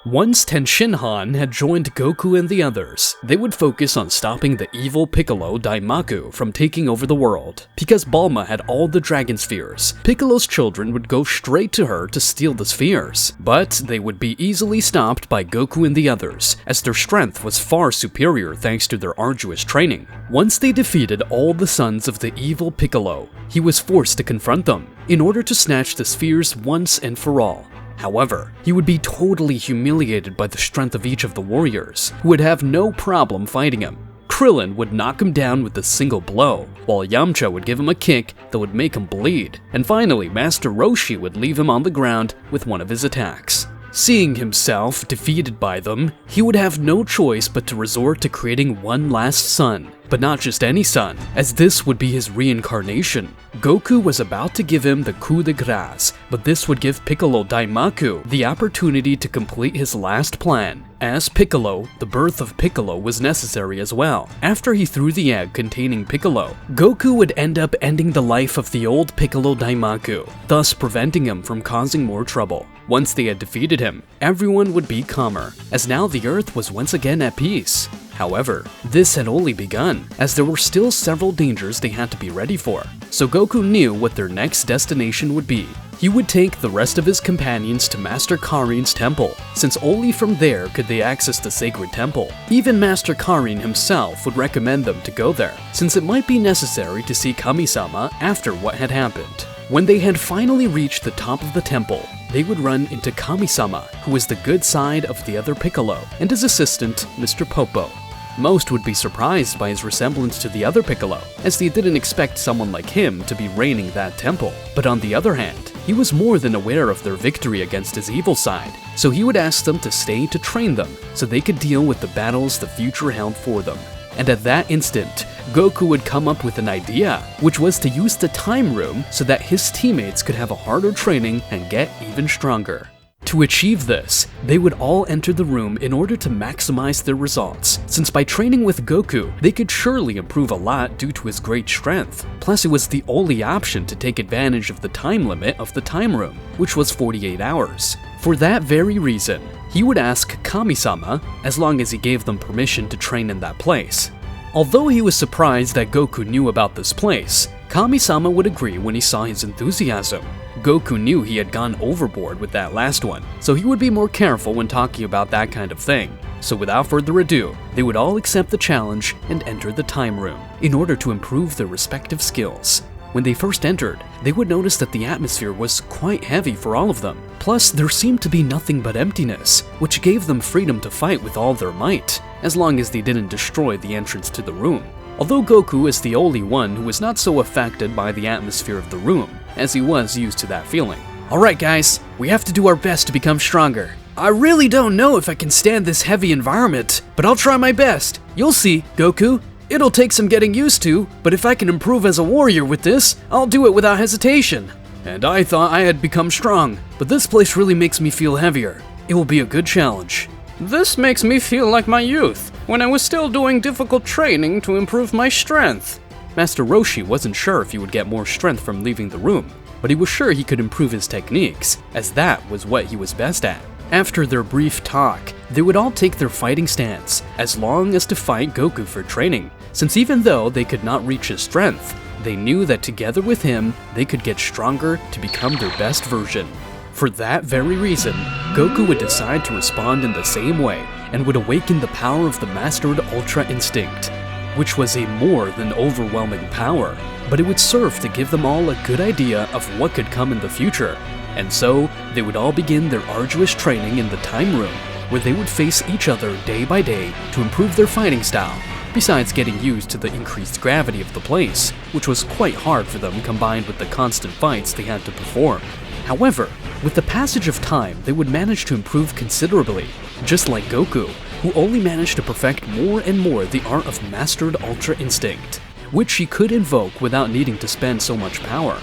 Once Tenshinhan had joined Goku and the others, they would focus on stopping the evil Piccolo Daimaku from taking over the world. Because Bulma had all the dragon spheres, Piccolo's children would go straight to her to steal the spheres. But they would be easily stopped by Goku and the others, as their strength was far superior thanks to their arduous training. Once they defeated all the sons of the evil Piccolo, he was forced to confront them, in order to snatch the spheres once and for all. However, he would be totally humiliated by the strength of each of the warriors, who would have no problem fighting him. Krillin would knock him down with a single blow, while Yamcha would give him a kick that would make him bleed, and finally Master Roshi would leave him on the ground with one of his attacks. Seeing himself defeated by them, he would have no choice but to resort to creating one last son. But not just any son, as this would be his reincarnation. Goku was about to give him the coup de grace, but this would give Piccolo Daimaku the opportunity to complete his last plan. As Piccolo, the birth of Piccolo was necessary as well. After he threw the egg containing Piccolo, Goku would end up ending the life of the old Piccolo Daimaku, thus preventing him from causing more trouble. Once they had defeated him, everyone would be calmer, as now the Earth was once again at peace. However, this had only begun, as there were still several dangers they had to be ready for. So Goku knew what their next destination would be. He would take the rest of his companions to Master Karin's temple, since only from there could they access the sacred temple. Even Master Karin himself would recommend them to go there, since it might be necessary to see Kami-sama after what had happened. When they had finally reached the top of the temple, they would run into Kami-sama, who was the good side of the other Piccolo, and his assistant, Mr. Popo. Most would be surprised by his resemblance to the other Piccolo, as they didn't expect someone like him to be reigning that temple. But on the other hand, he was more than aware of their victory against his evil side, so he would ask them to stay to train them, so they could deal with the battles the future held for them. And at that instant, Goku would come up with an idea, which was to use the time room so that his teammates could have a harder training and get even stronger. To achieve this, they would all enter the room in order to maximize their results, since by training with Goku, they could surely improve a lot due to his great strength. Plus, it was the only option to take advantage of the time limit of the time room, which was 48 hours. For that very reason, he would ask Kami-sama, as long as he gave them permission to train in that place. Although he was surprised that Goku knew about this place, Kami-sama would agree when he saw his enthusiasm. Goku knew he had gone overboard with that last one, so he would be more careful when talking about that kind of thing. So without further ado, they would all accept the challenge and enter the time room, in order to improve their respective skills. When they first entered, they would notice that the atmosphere was quite heavy for all of them. Plus, there seemed to be nothing but emptiness, which gave them freedom to fight with all their might, as long as they didn't destroy the entrance to the room. Although Goku is the only one who was not so affected by the atmosphere of the room, as he was used to that feeling. Alright guys, we have to do our best to become stronger. I really don't know if I can stand this heavy environment, but I'll try my best. You'll see, Goku. It'll take some getting used to, but if I can improve as a warrior with this, I'll do it without hesitation. And I thought I had become strong, but this place really makes me feel heavier. It will be a good challenge. This makes me feel like my youth, when I was still doing difficult training to improve my strength. Master Roshi wasn't sure if he would get more strength from leaving the room, but he was sure he could improve his techniques, as that was what he was best at. After their brief talk, they would all take their fighting stance, as long as to fight Goku for training, since even though they could not reach his strength, they knew that together with him, they could get stronger to become their best version. For that very reason, Goku would decide to respond in the same way, and would awaken the power of the mastered Ultra Instinct, which was a more than overwhelming power, but it would serve to give them all a good idea of what could come in the future. And so, they would all begin their arduous training in the time room, where they would face each other day by day to improve their fighting style, besides getting used to the increased gravity of the place, which was quite hard for them combined with the constant fights they had to perform. However, with the passage of time, they would manage to improve considerably, just like Goku, who only managed to perfect more and more the art of mastered Ultra Instinct, which he could invoke without needing to spend so much power.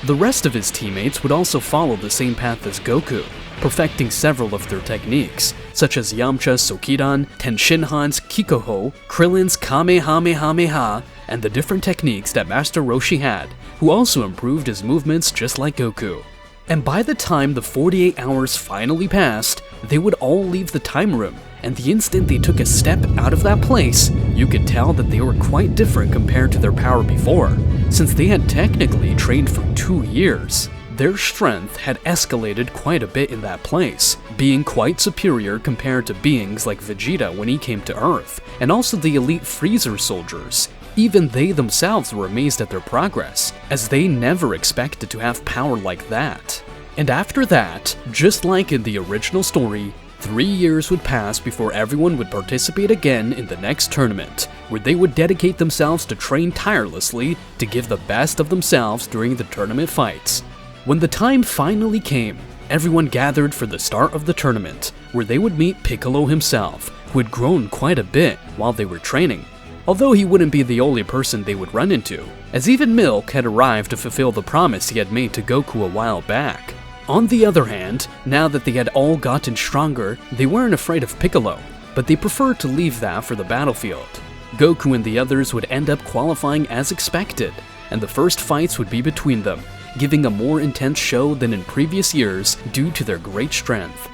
The rest of his teammates would also follow the same path as Goku, perfecting several of their techniques, such as Yamcha's Sokidan, Tenshinhan's Kikoho, Krillin's Kamehamehameha, and the different techniques that Master Roshi had, who also improved his movements just like Goku. And by the time the 48 hours finally passed, they would all leave the time room, and the instant they took a step out of that place, you could tell that they were quite different compared to their power before, since they had technically trained for 2 years. Their strength had escalated quite a bit in that place, being quite superior compared to beings like Vegeta when he came to Earth, and also the elite Freezer soldiers. Even they themselves were amazed at their progress, as they never expected to have power like that. And after that, just like in the original story, 3 years would pass before everyone would participate again in the next tournament, where they would dedicate themselves to train tirelessly to give the best of themselves during the tournament fights. When the time finally came, everyone gathered for the start of the tournament, where they would meet Piccolo himself, who had grown quite a bit while they were training. Although he wouldn't be the only person they would run into, as even Milk had arrived to fulfill the promise he had made to Goku a while back. On the other hand, now that they had all gotten stronger, they weren't afraid of Piccolo, but they preferred to leave that for the battlefield. Goku and the others would end up qualifying as expected, and the first fights would be between them, giving a more intense show than in previous years due to their great strength.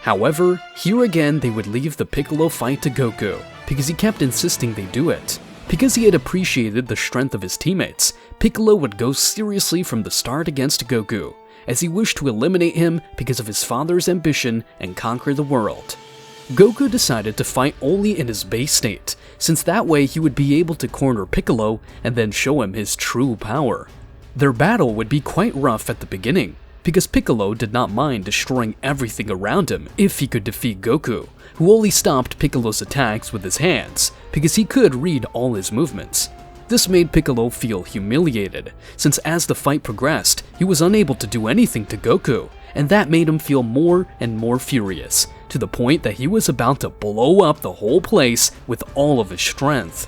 However, here again they would leave the Piccolo fight to Goku, because he kept insisting they do it. Because he had appreciated the strength of his teammates, Piccolo would go seriously from the start against Goku, as he wished to eliminate him because of his father's ambition and conquer the world. Goku decided to fight only in his base state, since that way he would be able to corner Piccolo and then show him his true power. Their battle would be quite rough at the beginning, because Piccolo did not mind destroying everything around him if he could defeat Goku, who only stopped Piccolo's attacks with his hands, because he could read all his movements. This made Piccolo feel humiliated, since as the fight progressed, he was unable to do anything to Goku, and that made him feel more and more furious, to the point that he was about to blow up the whole place with all of his strength.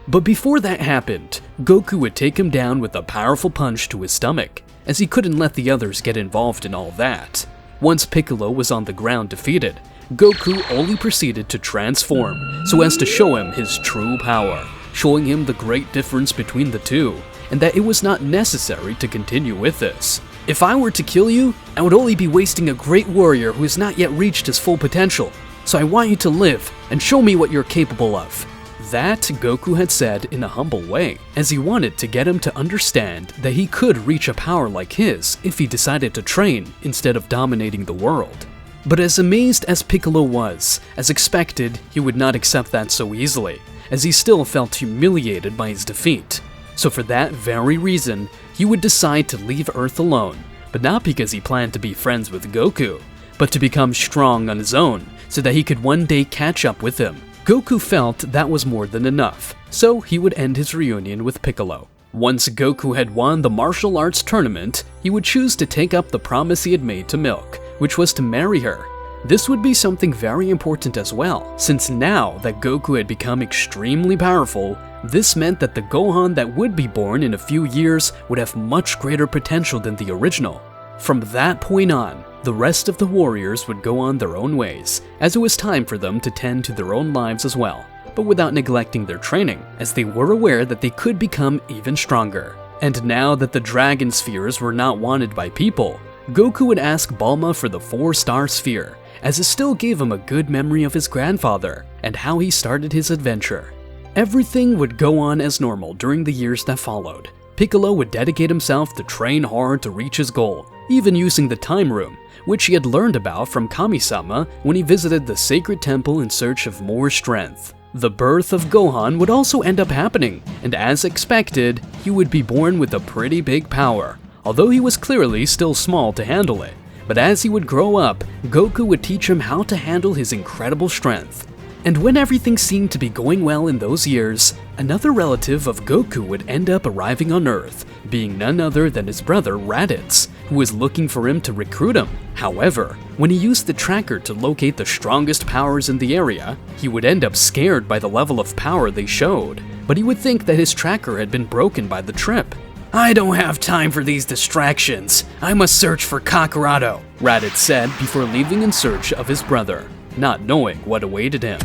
But before that happened, Goku would take him down with a powerful punch to his stomach, as he couldn't let the others get involved in all that. Once Piccolo was on the ground defeated, Goku only proceeded to transform so as to show him his true power, showing him the great difference between the two, and that it was not necessary to continue with this. If I were to kill you, I would only be wasting a great warrior who has not yet reached his full potential, so I want you to live and show me what you're capable of. That Goku had said in a humble way, as he wanted to get him to understand that he could reach a power like his if he decided to train instead of dominating the world. But as amazed as Piccolo was, as expected, he would not accept that so easily, as he still felt humiliated by his defeat. So for that very reason, he would decide to leave Earth alone, but not because he planned to be friends with Goku, but to become strong on his own, so that he could one day catch up with him. Goku felt that was more than enough, so he would end his reunion with Piccolo. Once Goku had won the martial arts tournament, he would choose to take up the promise he had made to Milk, which was to marry her. This would be something very important as well, since now that Goku had become extremely powerful, this meant that the Gohan that would be born in a few years would have much greater potential than the original. From that point on, the rest of the warriors would go on their own ways, as it was time for them to tend to their own lives as well, but without neglecting their training, as they were aware that they could become even stronger. And now that the Dragon Spheres were not wanted by people, Goku would ask Bulma for the 4-star sphere, as it still gave him a good memory of his grandfather and how he started his adventure. Everything would go on as normal during the years that followed. Piccolo would dedicate himself to train hard to reach his goal, even using the time room, which he had learned about from Kami-sama when he visited the sacred temple in search of more strength. The birth of Gohan would also end up happening, and as expected, he would be born with a pretty big power, although he was clearly still small to handle it. But as he would grow up, Goku would teach him how to handle his incredible strength. And when everything seemed to be going well in those years, another relative of Goku would end up arriving on Earth, being none other than his brother Raditz, who was looking for him to recruit him. However, when he used the tracker to locate the strongest powers in the area, he would end up scared by the level of power they showed, but he would think that his tracker had been broken by the trip. "I don't have time for these distractions. I must search for Kakarado," Raditz said before leaving in search of his brother, not knowing what awaited him.